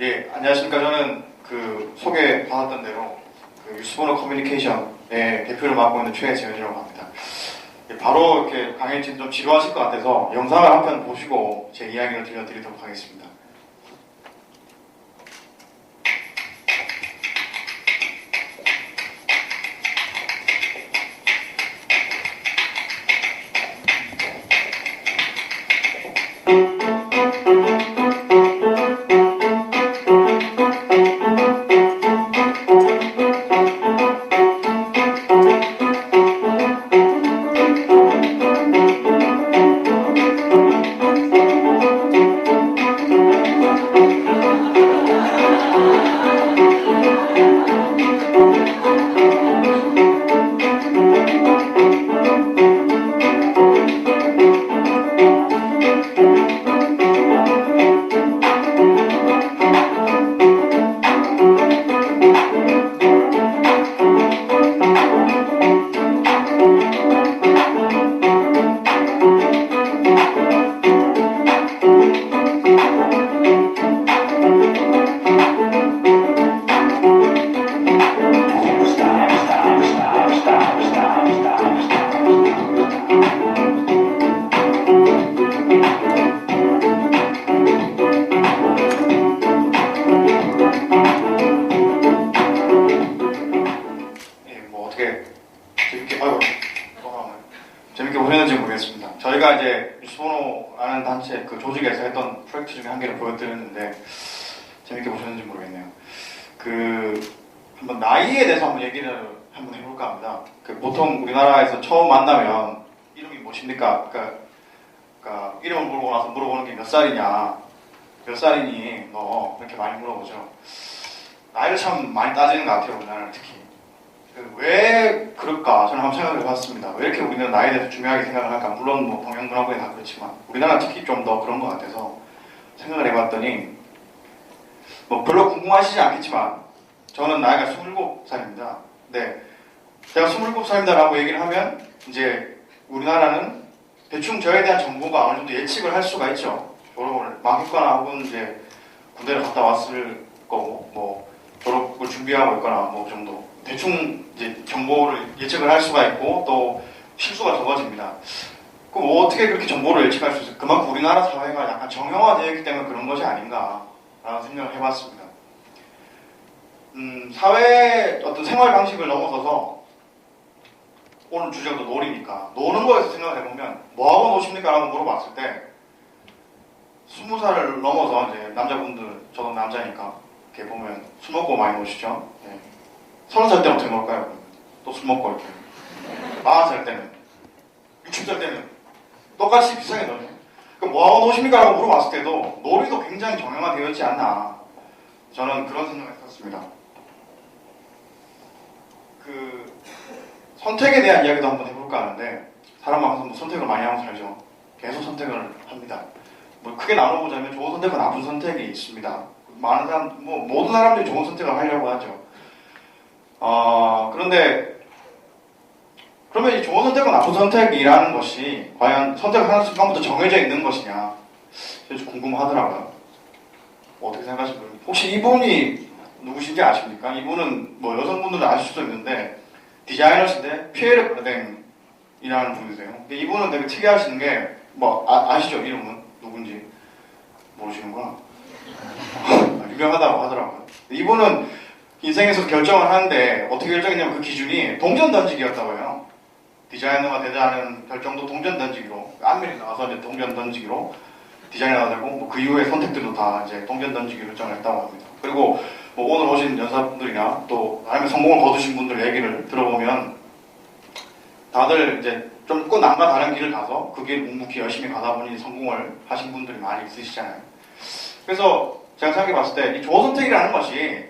예, 안녕하십니까. 저는 그 소개 받았던 대로 그 유스보너 커뮤니케이션의 대표를 맡고 있는 최재현이라고 합니다. 예, 바로 이렇게 강의 좀 지루하실 것 같아서 영상을 한 편 보시고 제 이야기를 들려드리도록 하겠습니다. 재밌게 보셨는지 모르겠습니다. 저희가 이제 유스보노라는 단체 그 조직에서 했던 프로젝트 중에 한 개를 보여드렸는데 재밌게 보셨는지 모르겠네요. 한번 나이에 대해서 한번 얘기를 한번 해볼까 합니다. 보통 우리나라에서 처음 만나면 이름이 무엇입니까? 그러니까 이름을 물어보고 나서 물어보는 게 몇 살이냐, 몇 살이니 너 이렇게 많이 물어보죠. 나이를 참 많이 따지는 것 같아요, 우리나라는 특히. 왜 그럴까 저는 한번 생각을 해봤습니다. 왜 이렇게 우리는 나이에 대해서 중요하게 생각을 할까? 물론 뭐 동양문화권이 다 그렇지만 우리나라 특히 좀 더 그런 것 같아서 생각을 해봤더니 뭐 별로 궁금하시지 않겠지만 저는 나이가 27살입니다. 네, 제가 27살입니다라고 얘기를 하면 이제 우리나라는 대충 저에 대한 정보가 어느 정도 예측을 할 수가 있죠. 졸업을 막 했거나 혹은 이제 군대를 갔다 왔을 거고 뭐 졸업을 준비하고 있거나 뭐 그 정도 대충 이제 정보를 예측을 할 수가 있고 또 실수가 적어집니다. 그럼 어떻게 그렇게 정보를 예측할 수 있어요? 그만큼 우리나라 사회가 약간 정형화되어 있기 때문에 그런 것이 아닌가라는 생각을 해봤습니다. 사회의 어떤 생활 방식을 넘어서서 오늘 주제가 또 놀이니까 노는 거에서 생각을 해보면 뭐하고 노십니까? 라고 물어봤을 때 20살을 넘어서 이제 남자분들, 저도 남자니까 이렇게 보면 술 먹고 많이 노시죠? 네. 30살 때는 어떻게 놀까요? 또 술 먹고 이렇게 40살 때는 60살 때는 똑같이 비슷하게 놀죠. 그럼 뭐하고 노십니까? 라고 물어봤을 때도 놀이도 굉장히 정형화되어 있지 않나 저는 그런 생각을 했었습니다. 선택에 대한 이야기도 한번 해볼까 하는데 사람은 항상 뭐 선택을 많이 하고 살죠. 계속 선택을 합니다. 뭐 크게 나눠보자면 좋은 선택과 나쁜 선택이 있습니다. 많은 사람, 뭐 모든 사람들이 좋은 선택을 하려고 하죠. 그런데 그러면 이 좋은 선택과 나쁜 선택이라는 것이 과연 선택을 하는 순간부터 정해져 있는 것이냐 좀 궁금하더라고요. 어떻게 생각하십니까? 혹시 이분이 누구신지 아십니까? 이분은 뭐 여성분들은 아실 수도 있는데 디자이너신데 피에르 브르댕이라는 분이세요. 근데 이분은 되게 특이하신 게 뭐 아시죠? 이름은 누군지 모르시는구나. 유명하다고 하더라고요. 이분은 인생에서 결정을 하는데 어떻게 결정했냐면 그 기준이 동전 던지기였다고 해요. 디자이너가 되자는 결정도 동전 던지기로 안면이 나와서 이제 동전 던지기로 디자이너가 되고 뭐 그 이후의 선택들도 다 이제 동전 던지기로 결정을 했다고 합니다. 그리고 뭐 오늘 오신 연사분들이나 또 아니면 성공을 거두신 분들 얘기를 들어보면 다들 이제 좀 꼭 남과 다른 길을 가서 그 길 묵묵히 열심히 가다 보니 성공을 하신 분들이 많이 있으시잖아요. 그래서 제가 생각해 봤을 때 이 좋은 선택이라는 것이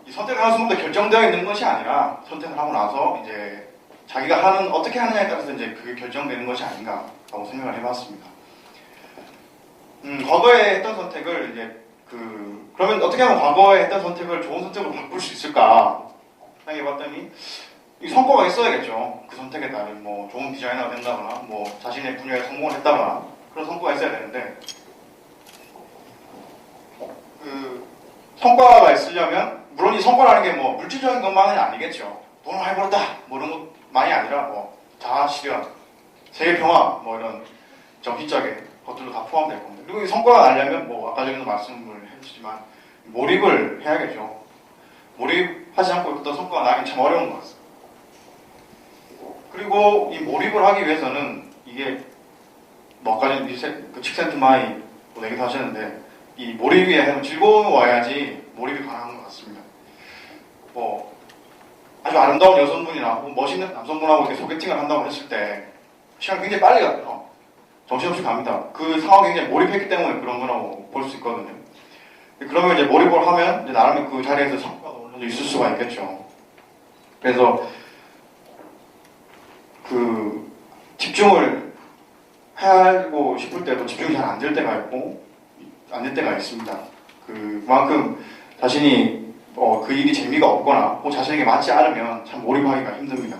이 선택을 하는 순간부터 결정되어 있는 것이 아니라 선택을 하고 나서 이제 자기가 어떻게 하느냐에 따라서 이제 그게 결정되는 것이 아닌가라고 생각을 해봤습니다. 과거에 했던 선택을 이제 그러면 어떻게 하면 과거에 했던 선택을 좋은 선택으로 바꿀 수 있을까 생각해봤더니 이 성과가 있어야겠죠. 그 선택에 따른 뭐 좋은 디자이너가 된다거나 뭐 자신의 분야에 성공을 했다거나 그런 성과가 있어야 되는데 성과가 있으려면 물론 이 성과라는 게 뭐 물질적인 것만은 아니겠죠. 돈을 많이 벌었다 뭐 이런 것만이 아니라 뭐 자아 실현, 세계 평화 뭐 이런 정신적인 것들도 다 포함될 겁니다. 그리고 이 성과가 나려면 뭐 아까 전에도 말씀을 해주시지만 몰입을 해야겠죠. 몰입하지 않고 어떤 성과가 나긴 참 어려운 것 같습니다. 그리고 이 몰입을 하기 위해서는 이게 뭐 아까 전에 그 칙센트 마이 뭐 얘기도 하셨는데 이 몰입이 즐거워야지 몰입이 가능한 것 같습니다. 뭐 아주 아름다운 여성분이나 멋있는 남성분하고 이렇게 소개팅을 한다고 했을 때 시간이 굉장히 빨리 가요. 정신없이 갑니다. 그 상황에 굉장히 몰입했기 때문에 그런 거라고 볼 수 있거든요. 그러면 이제 몰입을 하면 이제 나름의 그 자리에서 성과가 어느 정도 있을 수가 있겠죠. 그래서 그 집중을 하고 싶을 때도 집중이 잘 안 될 때가 있고 안 될 때가 있습니다. 그만큼 자신이 그 일이 재미가 없거나 자신에게 맞지 않으면 참 몰입하기가 힘듭니다.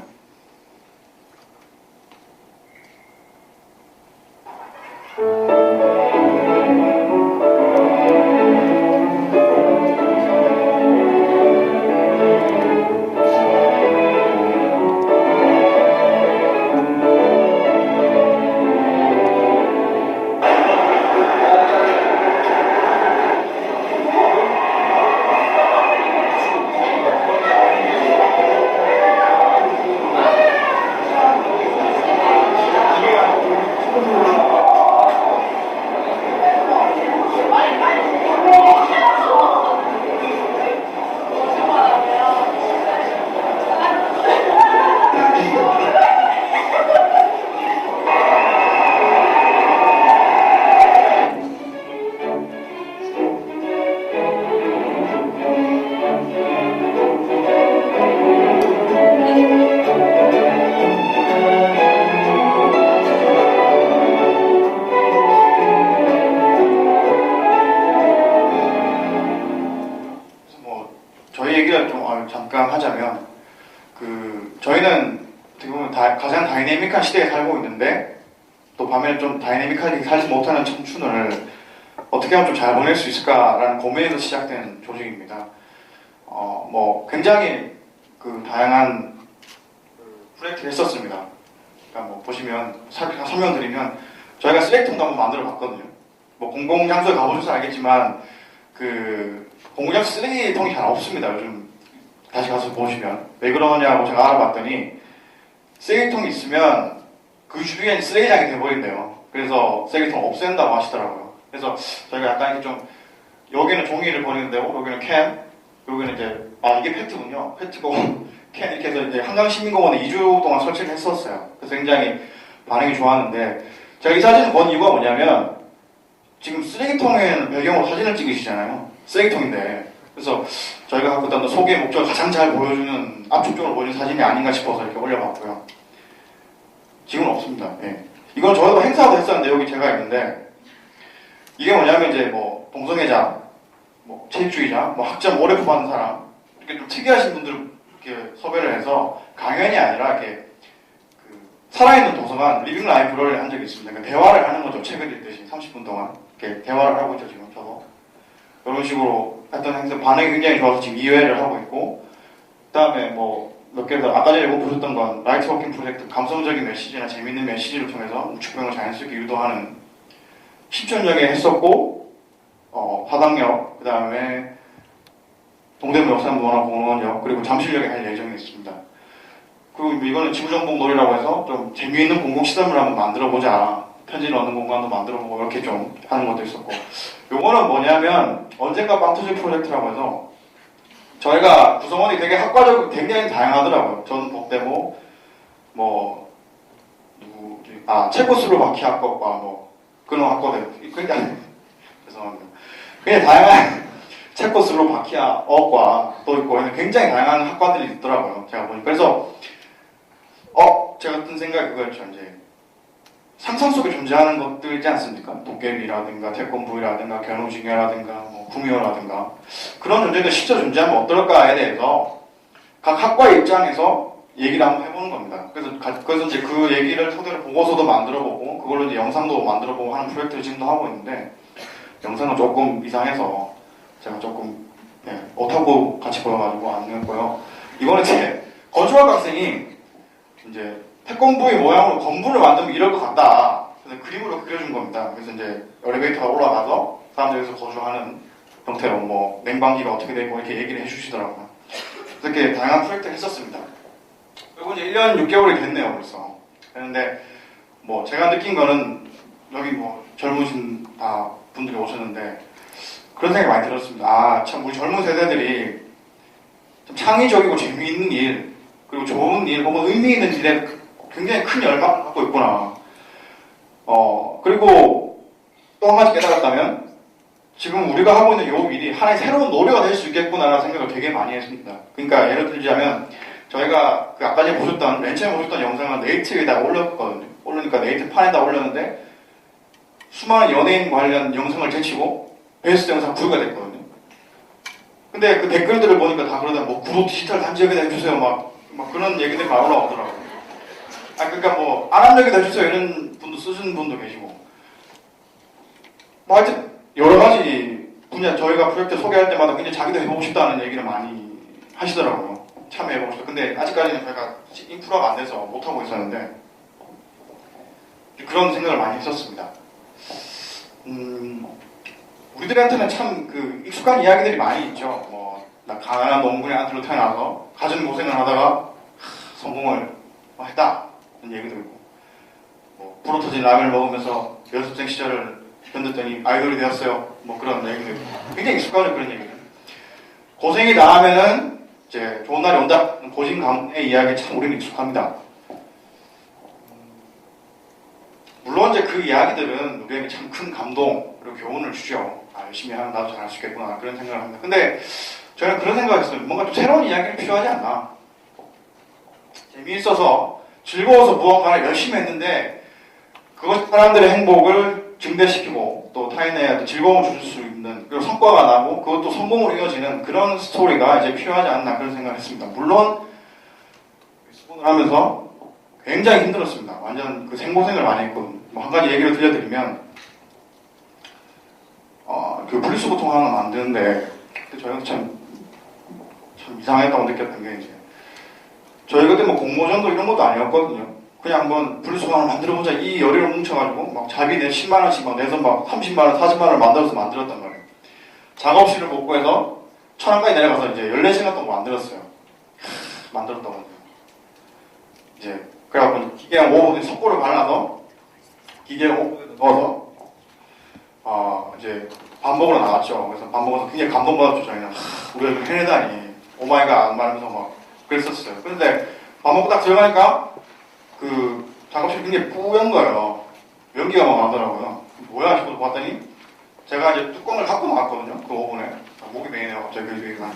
잠깐 하자면 저희는 어떻게 보면 가장 다이내믹한 시대에 살고 있는데 또 반면에 좀 다이내믹하게 살지 못하는 청춘을 어떻게 하면 좀 잘 보낼 수 있을까라는 고민에서 시작된 조직입니다. 뭐 굉장히 다양한 프로젝트를 했었습니다. 그러니까 뭐 보시면 설명드리면 저희가 쓰레기통도 한번 만들어 봤거든요. 뭐 공공장소에 가보셔서 알겠지만 공공장소 쓰레기통이 잘 없습니다. 요즘 다시 가서 보시면 왜 그러냐고 제가 알아봤더니 쓰레기통이 있으면 그 주변이 쓰레기장이 돼버린대요. 그래서 쓰레기통 없앤다고 하시더라고요. 그래서 저희가 약간 이렇게 좀 여기는 종이를 버리는데요, 여기는 캔, 여기는 이제 이게 페트군요. 페트고 캔 이렇게 해서 이제 한강시민공원에 2주 동안 설치를 했었어요. 그래서 굉장히 반응이 좋았는데 제가 이 사진을 본 이유가 뭐냐면 지금 쓰레기통에 배경으로 사진을 찍으시잖아요. 쓰레기통인데 그래서 저희가 갖고 있던 소개 목적을 가장 잘 보여주는 압축적으로 보여주는 사진이 아닌가 싶어서 이렇게 올려봤고요. 지금은 없습니다. 예. 이건 저희도 행사도 했었는데 여기 제가 있는데 이게 뭐냐면 이제 뭐 동성애자, 뭐 체육주의자, 뭐 학점 오래 뽑은 사람 이렇게 좀 특이하신 분들을 이렇게 섭외를 해서 강연이 아니라 이렇게 살아있는 도서관 리빙 라이브러리를 한 적이 있습니다. 그러니까 대화를 하는 거죠. 책을 읽듯이 30분 동안 이렇게 대화를 하고 있죠. 지금 저도 이런 식으로 했던 행사 반응이 굉장히 좋아서 지금 2회를 하고 있고 그 다음에 뭐 몇 개 더 아까 전에 못 보셨던 건 라이트 워킹 프로젝트 감성적인 메시지나 재밌는 메시지를 통해서 우측병을 자연스럽게 유도하는 신촌역에 했었고 화당역 그 다음에 동대문 역삼문화공원역 그리고 잠실역에 할 예정이 있습니다. 그리고 이거는 지구정복놀이라고 해서 좀 재미있는 공공시설을 한번 만들어보자. 편지를 얻는 공간도 만들어보고 이렇게 좀 하는 것도 있었고 요거는 뭐냐면 언젠가 빵 터질 프로젝트라고 해서 저희가 구성원이 되게 학과적으로 굉장히 다양하더라고요. 저는 복대고 체코슬로바키아 학과과 뭐 그런 학과들 굉장히 죄송합니다. 굉장히 다양한 체코슬로바키아어과 또 있고 굉장히 다양한 학과들이 있더라고요. 제가 보니까 그래서 제가 든 생각이 그거였죠. 이제 상상 속에 존재하는 것들 있지 않습니까? 도깨비라든가 태권브이라든가 견우징여라든가 뭐 구미호라든가 그런 존재들 실제 존재하면 어떨까에 대해서 각 학과의 입장에서 얘기를 한번 해보는 겁니다. 그래서 이제 그 얘기를 토대로 보고서도 만들어보고 그걸로 이제 영상도 만들어보고 하는 프로젝트를 지금도 하고 있는데 영상은 조금 이상해서 제가 조금 옷하고 같이 보여가지고 안 했고요. 이번에 제 건축학과 학생이 이제 태권부의 모양으로 건물을 만들면 이럴 것 같다. 그래서 그림으로 그려준 겁니다. 그래서 이제 엘리베이터가 올라가서 사람들이 여기서 거주하는 형태로 뭐 냉방기가 어떻게 되고 이렇게 얘기를 해주시더라고요. 그래서 이렇게 다양한 프로젝트를 했었습니다. 그리고 이제 1년 6개월이 됐네요, 벌써. 그런데 뭐 제가 느낀 거는 여기 뭐 젊으신 분들이 오셨는데 그런 생각이 많이 들었습니다. 아, 참 우리 젊은 세대들이 좀 창의적이고 재미있는 일, 그리고 좋은 일, 혹은 의미 있는 일에 굉장히 큰 열망을 갖고 있구나. 그리고 또 한 가지 깨달았다면 지금 우리가 하고 있는 이 일이 하나의 새로운 노래가 될 수 있겠구나라는 생각을 되게 많이 했습니다. 그러니까 예를 들자면 저희가 그 아까 전에 보셨던, 맨 처음에 보셨던 영상을 네이트에다 올렸거든요. 올리니까 네이트판에다 올렸는데 수많은 연예인 관련 영상을 제치고 베스트 영상 부여가 됐거든요. 근데 그 댓글들을 보니까 다 그러다 뭐 구독 디지털 단지 여기다 해주세요 막 그런 얘기들이 막 올라오더라고요. 그러니까 뭐 아랍 여기다 해주세요 이런 분도 쓰시는 분도 계시고 뭐 하여튼 여러 가지 분야 저희가 프로젝트 소개할 때마다 굉장히 자기도 해보고 싶다는 얘기를 많이 하시더라고요. 참여해보고 싶다. 근데 아직까지는 저희가 인프라가 안 돼서 못하고 있었는데 그런 생각을 많이 했었습니다. 우리들한테는 참 그 익숙한 이야기들이 많이 있죠. 나 가난한 농군의 아들로 태어나서 가진 고생을 하다가 성공을 했다 이런 얘기도 있고 불어터진 라면을 먹으면서 연습생 시절을 견뎠더니 아이돌이 되었어요. 그런 얘기도 있고 굉장히 익숙하죠. 그런 얘기들. 고생이 나하면은 이제 좋은 날이 온다. 고진감의 이야기 참 우리는 익숙합니다. 물론 이제 그 이야기들은 우리에게 참 큰 감동 그리고 교훈을 주죠. 열심히 하면 나도 잘할 수 있겠구나 그런 생각을 합니다. 근데 저는 그런 생각을 했어요. 뭔가 좀 새로운 이야기가 필요하지 않나. 재미있어서 즐거워서 무언가를 열심히 했는데 그것이 사람들의 행복을 증대시키고 또 타인에게 즐거움을 줄 수 있는 그리고 성과가 나고 그것도 성공으로 이어지는 그런 스토리가 이제 필요하지 않나 그런 생각을 했습니다. 물론 수본을 하면서 굉장히 힘들었습니다. 완전 그 생고생을 많이 했거든요. 한 가지 얘기를 들려드리면 그 분리수거 통하는 거 만드는데 그때 저희가 참 이상했다고 느꼈던 게 이제 저희 그때 공모전도 이런 것도 아니었거든요. 그냥 한번 분리수거를 만들어보자 이 열의를 뭉쳐가지고 막 자비 내 10만원씩 내서 30만원, 40만원을 만들었단 말이에요. 작업실을 못 구해서 천안까지 내려가서 이제 14시간 동안 만들었어요. 만들었다고 이제 그래갖고 기계랑 오븐에 석고를 발라서 기계에 오븐에 넣어서 이제 밥 먹으러 나갔죠. 그래서 밥 먹어서 굉장히 감동받았죠. 저희는 우리가 이렇게 해내다니 오마이갓 말하면서 막 그랬었어요. 그런데 밥 먹고 딱 들어가니까 그 작업실이 굉장히 뿌연 거예요. 연기가 막 나더라고요. 뭐야 싶어서 봤더니 제가 이제 뚜껑을 닫고 나갔거든요. 그 오븐에. 목이 메이네요. 갑자기 그 얘기가.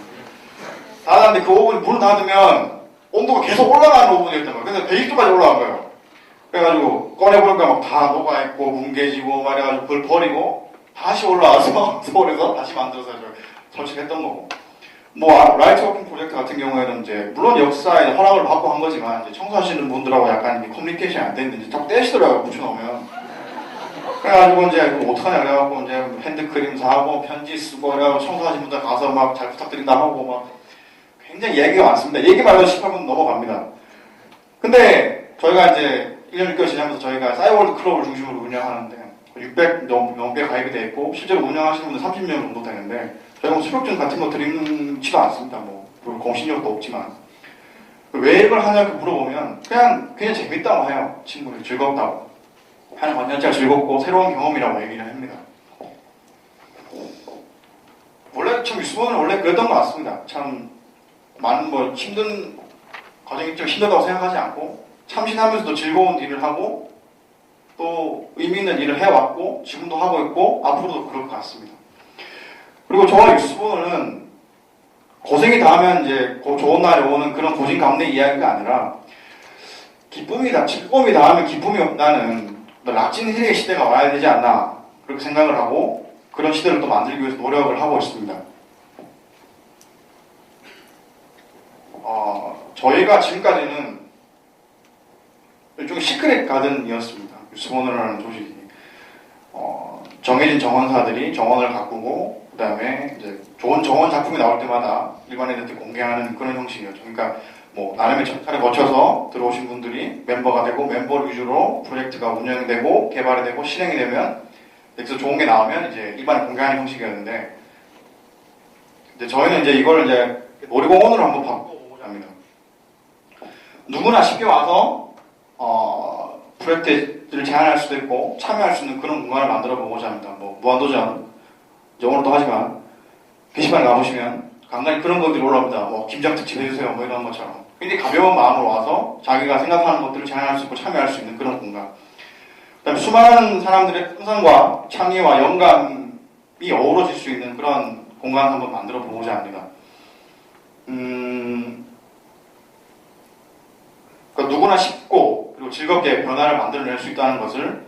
닫았는데 그 오븐이 문을 닫으면 온도가 계속 올라가는 오븐이었던 거예요. 그래서 120도까지 올라간 거예요. 그래가지고 꺼내보니까 막 다 녹아있고 뭉개지고 말해가지고 그걸 버리고 다시 올라와서 서울에서 다시 만들어서 설치했던 거고. 라이트 워킹 프로젝트 같은 경우에는 이제 물론 역사에 허락을 받고 한 거지만 이제 청소하시는 분들하고 약간 커뮤니케이션이 안 되는데 이제 자꾸 떼시더라고요. 붙여놓으면. 그래가지고 이제 어떡하냐 그래가지고 이제 핸드크림 사고 편지 쓰고 그래가지고 청소하시는 분들 가서 막 잘 부탁드린다 하고 막 굉장히 얘기가 많습니다. 얘기만 해도 18분 넘어갑니다. 근데 저희가 이제 1년 6개월 지나면서 저희가 싸이월드 클럽을 중심으로 운영하는데 600 넘게 가입이 돼 있고 실제로 운영하시는 분들 30명 정도 되는데 저희가 수료증 같은 거 드리지도 않습니다. 공신력도 없지만 왜 이걸 하냐 이렇게 물어보면 그냥 재밌다고 해요. 친구들이 즐겁다고 한 완전체가 즐겁고 새로운 경험이라고 얘기를 합니다. 원래 참 유수원은 원래 그랬던 것 같습니다. 참 많은 힘든 과정이 좀 힘들다고 생각하지 않고 참신하면서도 즐거운 일을 하고 또 의미 있는 일을 해왔고 지금도 하고 있고 앞으로도 그럴 것 같습니다. 그리고 저와 유수본은 고생이 닿으면 이제 좋은 날이 오는 그런 고진감래 이야기가 아니라 즐거움이 닿으면 기쁨이 없다는 락진힐의 시대가 와야 되지 않나 그렇게 생각을 하고 그런 시대를 또 만들기 위해서 노력을 하고 있습니다. 저희가 지금까지는 일종의 시크릿 가든이었습니다. 유수본이라는 조직이 정해진 정원사들이 정원을 가꾸고 그 다음에 이제 좋은 정원 작품이 나올 때마다 일반인들한테 공개하는 그런 형식이었죠. 그러니까 뭐 나름의 절차를 거쳐서 들어오신 분들이 멤버가 되고 멤버 위주로 프로젝트가 운영되고 개발이 되고 실행이 되면 여기서 좋은 게 나오면 이제 일반에 공개하는 형식이었는데 이제 저희는 이제 이걸 이제 놀이공원으로 한번 바꿔보고자 합니다. 누구나 쉽게 와서 프로젝트를 제안할 수도 있고 참여할 수 있는 그런 공간을 만들어 보고자 합니다. 뭐 무한도전 이제 오늘도 하지만 게시판에 가보시면 간간히 그런 것들이 올라옵니다. 뭐 김장 특집 해주세요 뭐 이런 것처럼 굉장히 가벼운 마음으로 와서 자기가 생각하는 것들을 제안할 수 있고 참여할 수 있는 그런 공간. 그다음에 수많은 사람들의 상상과 창의와 영감이 어우러질 수 있는 그런 공간을 한번 만들어 보고자 합니다. 그러니까 누구나 쉽고 그리고 즐겁게 변화를 만들어낼 수 있다는 것을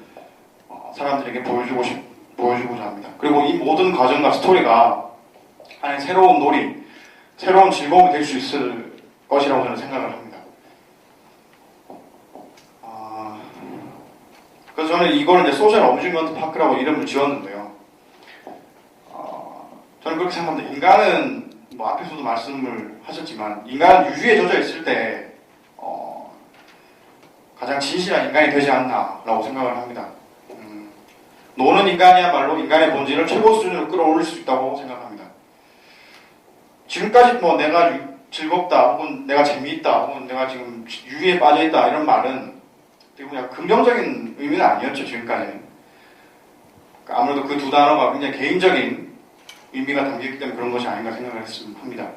사람들에게 보여주고자 합니다. 그리고 이 모든 과정과 스토리가 하나의 새로운 놀이, 새로운 즐거움이 될 수 있을 것이라고 저는 생각을 합니다. 그래서 저는 이거를 이제 소셜 어뮤즈먼트 파크라고 이름을 지었는데요. 저는 그렇게 생각합니다. 인간은 뭐 앞에서도 말씀을 하셨지만 인간은 유유에 젖어 있을 때 가장 진실한 인간이 되지 않나라고 생각을 합니다. 노는 인간이야말로 인간의 본질을 최고 수준으로 끌어올릴 수 있다고 생각합니다. 지금까지 뭐 내가 즐겁다 혹은 내가 재미있다 혹은 내가 지금 유유에 빠져있다 이런 말은 되게 그냥 긍정적인 의미는 아니었죠. 지금까지는. 그러니까 아무래도 그 두 단어가 굉장히 개인적인 의미가 담겨있기 때문에 그런 것이 아닌가 생각을 합니다.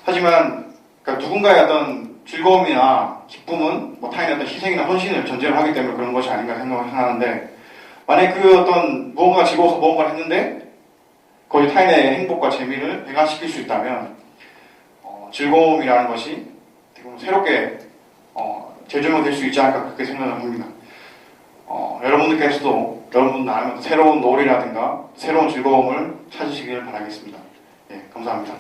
하지만 그러니까 누군가의 어떤 즐거움이나 기쁨은 뭐 타인의 어떤 희생이나 헌신을 전제로 하기 때문에 그런 것이 아닌가 생각을 하는데 만약에 그 어떤 무언가가 즐거워서 무언가를 했는데 거기 타인의 행복과 재미를 배가시킬 수 있다면 즐거움이라는 것이 새롭게 재조명될 수 있지 않을까 그렇게 생각을 합니다. 여러분들께서도 여러분 나름의 새로운 놀이라든가 새로운 즐거움을 찾으시길 바라겠습니다. 예, 감사합니다.